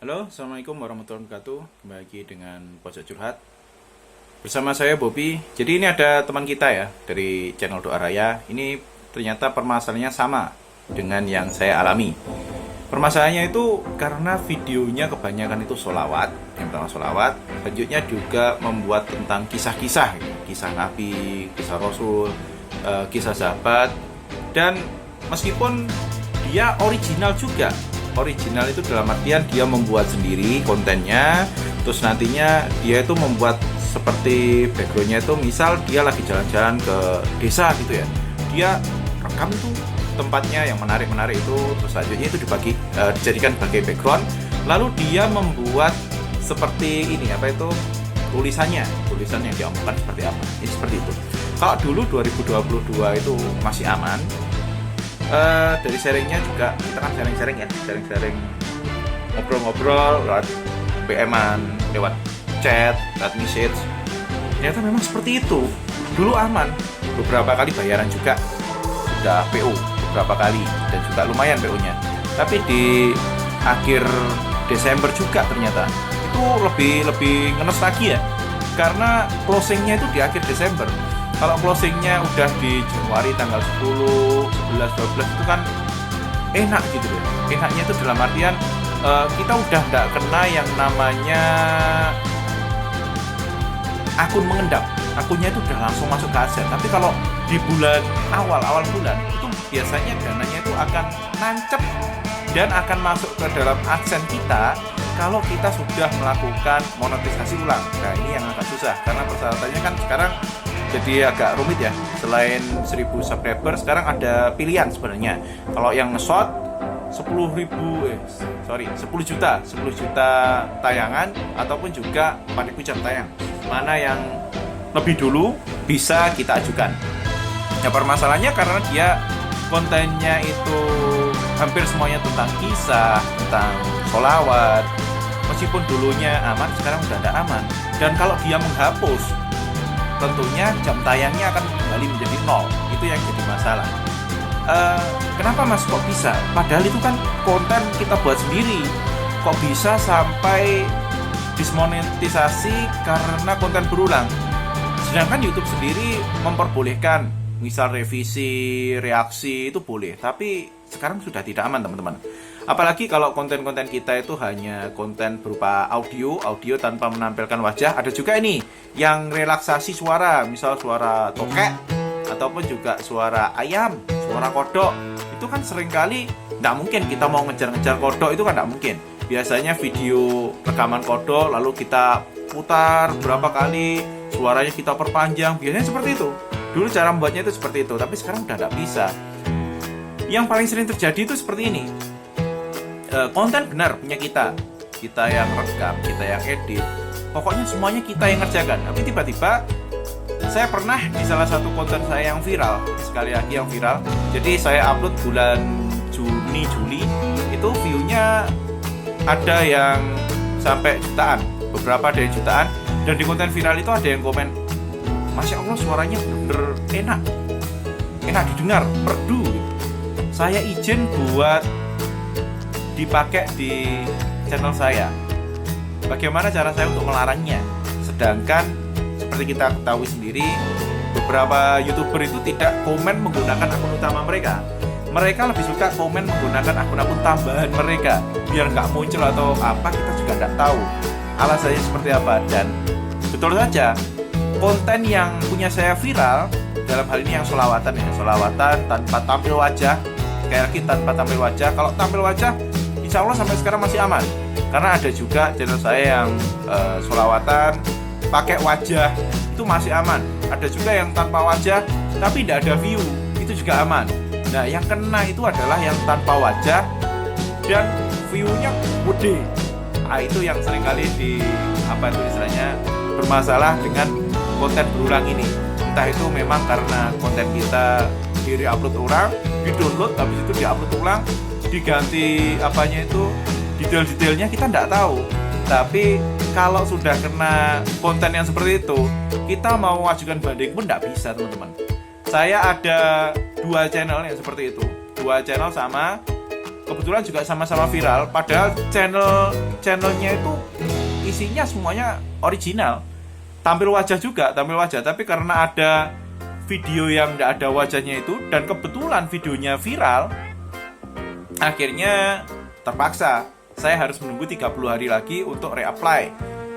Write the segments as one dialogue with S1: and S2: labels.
S1: Halo, Assalamualaikum warahmatullahi wabarakatuh. Kembali lagi dengan Pojok Curhat bersama saya Bobby. Jadi ini ada teman kita ya dari channel Doa Raya. Ini ternyata permasalahannya sama dengan yang saya alami. Permasalahannya itu karena videonya kebanyakan itu sholawat. Yang pertama sholawat, selanjutnya juga membuat tentang kisah-kisah, kisah Nabi, kisah Rasul, kisah sahabat. Dan meskipun dia original juga, original itu dalam artian dia membuat sendiri kontennya, terus nantinya dia itu membuat seperti backgroundnya itu misal dia lagi jalan-jalan ke desa gitu ya, dia rekam itu tempatnya yang menarik-menarik itu, terus selanjutnya itu dijadikan sebagai background, lalu dia membuat seperti ini apa itu tulisan yang diomongkan seperti apa, ini seperti itu. Kalau dulu 2022 itu masih aman. Dari sharingnya juga kita kan sharing ngobrol-ngobrol lewat PM-an, lewat chat, lewat message. Ternyata memang seperti itu. Dulu aman, beberapa kali bayaran juga sudah PO beberapa kali dan juga lumayan PO-nya. Tapi di akhir Desember juga ternyata itu lebih ngenes lagi ya, karena closingnya itu di akhir Desember. Kalau closingnya udah di Januari tanggal 10, 11, 12 itu kan enak gitu deh. Enaknya itu dalam artian kita udah nggak kena yang namanya akun mengendap. Akunnya itu udah langsung masuk ke aset. Tapi kalau di bulan awal bulan itu biasanya dananya itu akan nancep dan akan masuk ke dalam adsense kita kalau kita sudah melakukan monetisasi ulang. Nah ini yang agak susah karena persyaratannya kan sekarang jadi agak rumit ya. Selain 1000 subscriber sekarang ada pilihan sebenarnya. Kalau yang nge-shot 10 juta tayangan ataupun juga 4000 jam tayang. Mana yang lebih dulu bisa kita ajukan. Ya permasalahannya karena dia kontennya itu hampir semuanya tentang kisah, tentang sholawat. Meskipun dulunya aman, sekarang udah tidak aman. Dan kalau dia menghapus, tentunya jam tayangnya akan kembali menjadi 0. Itu yang jadi masalah. Kenapa mas kok bisa? Padahal itu kan konten kita buat sendiri. Kok bisa sampai dismonetisasi karena konten berulang? Sedangkan YouTube sendiri memperbolehkan, misal revisi, reaksi itu boleh. Tapi sekarang sudah tidak aman teman-teman. Apalagi kalau konten-konten kita itu hanya konten berupa audio tanpa menampilkan wajah. Ada juga ini yang relaksasi suara, misal suara tokek ataupun juga suara ayam, suara kodok. Itu kan seringkali tidak mungkin kita mau ngejar-ngejar kodok, itu kan tidak mungkin. Biasanya video rekaman kodok lalu kita putar berapa kali, suaranya kita perpanjang, biasanya seperti itu. Dulu cara membuatnya itu seperti itu, tapi sekarang udah tidak bisa. Yang paling sering terjadi itu seperti ini. Konten benar punya kita yang rekam, kita yang edit, pokoknya semuanya kita yang ngerjakan. Tapi tiba-tiba saya pernah di salah satu konten saya yang viral, sekali lagi yang viral, jadi saya upload bulan Juli, itu view-nya ada yang sampai jutaan, beberapa ada yang jutaan. Dan di konten viral itu ada yang komen, Masya Allah suaranya bener-bener enak didengar, merdu. Saya izin buat dipakai di channel saya. Bagaimana cara saya untuk melarangnya? Sedangkan seperti kita ketahui sendiri, beberapa YouTuber itu tidak komen menggunakan akun utama mereka. Mereka lebih suka komen menggunakan akun-akun tambahan mereka. Biar nggak muncul atau apa, kita juga nggak tahu alasannya seperti apa. Dan betul saja, konten yang punya saya viral, dalam hal ini yang sholawatan tanpa tampil wajah. Sekali lagi tanpa tampil wajah. Kalau tampil wajah, insya Allah sampai sekarang masih aman. Karena ada juga channel saya yang sholawatan pakai wajah, itu masih aman. Ada juga yang tanpa wajah tapi tidak ada view, itu juga aman. Nah yang kena itu adalah yang tanpa wajah dan view-nya gede. Nah itu yang seringkali istilahnya bermasalah dengan konten berulang ini. Entah itu memang karena konten kita di-upload ulang, di-download, habis itu di-upload ulang, diganti detail-detailnya kita tidak tahu. Tapi kalau sudah kena konten yang seperti itu, kita mau ajukan banding pun tidak bisa teman-teman. Saya ada 2 channel yang seperti itu, 2 channel sama kebetulan juga sama-sama viral, padahal channelnya itu isinya semuanya original, tampil wajah, tapi karena ada video yang nggak ada wajahnya itu, dan kebetulan videonya viral, akhirnya terpaksa saya harus menunggu 30 hari lagi untuk reapply.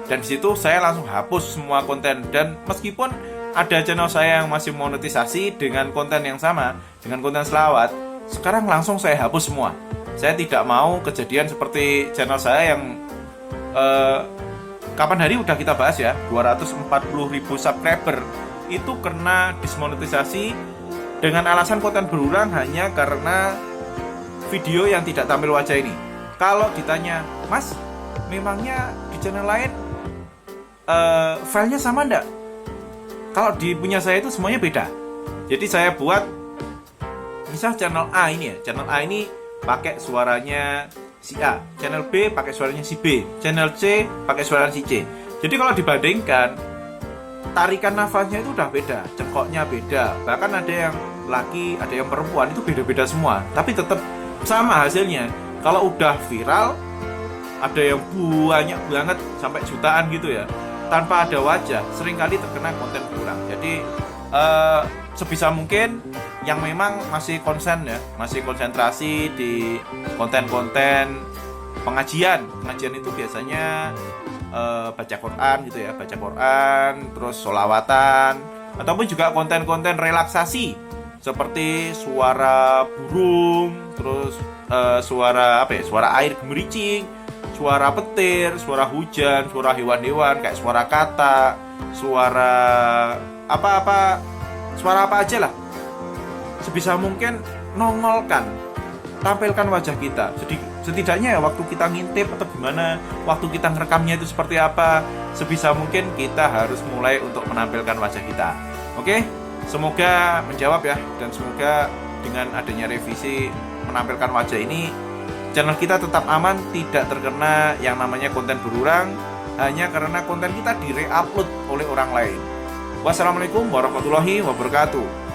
S1: Dan disitu saya langsung hapus semua konten. Dan meskipun ada channel saya yang masih monetisasi dengan konten yang sama, dengan konten selawat, sekarang langsung saya hapus semua. Saya tidak mau kejadian seperti channel saya yang kapan hari udah kita bahas ya, 240.000 subscriber itu kena dismonetisasi dengan alasan konten berulang hanya karena video yang tidak tampil wajah ini. Kalau ditanya, Mas, memangnya di channel lain filenya sama enggak? Kalau di punya saya itu semuanya beda. Jadi saya buat, misal channel A ini ya, channel A ini pakai suaranya si A, channel B pakai suaranya si B, channel C pakai suaranya si C. Jadi kalau dibandingkan, tarikan nafasnya itu udah beda, cengkoknya beda, bahkan ada yang laki, ada yang perempuan, itu beda-beda semua, tapi tetap sama hasilnya. Kalau udah viral, ada yang banyak banget sampai jutaan gitu ya, tanpa ada wajah, seringkali terkena konten kurang. Jadi sebisa mungkin yang memang masih konsen ya, masih konsentrasi di konten-konten pengajian itu biasanya baca Quran gitu ya, baca Quran, terus sholawatan, ataupun juga konten-konten relaksasi seperti suara burung, terus suara air gemericing, suara petir, suara hujan, suara hewan-hewan kayak suara kata, suara suara apa aja lah. Sebisa mungkin nongolkan, tampilkan wajah kita. Jadi setidaknya ya waktu kita ngintip atau gimana, waktu kita ngerekamnya itu seperti apa, sebisa mungkin kita harus mulai untuk menampilkan wajah kita. Oke? Semoga menjawab ya, dan semoga dengan adanya revisi menampilkan wajah ini, channel kita tetap aman, tidak terkena yang namanya konten berulang hanya karena konten kita di-re-upload oleh orang lain. Wassalamualaikum warahmatullahi wabarakatuh.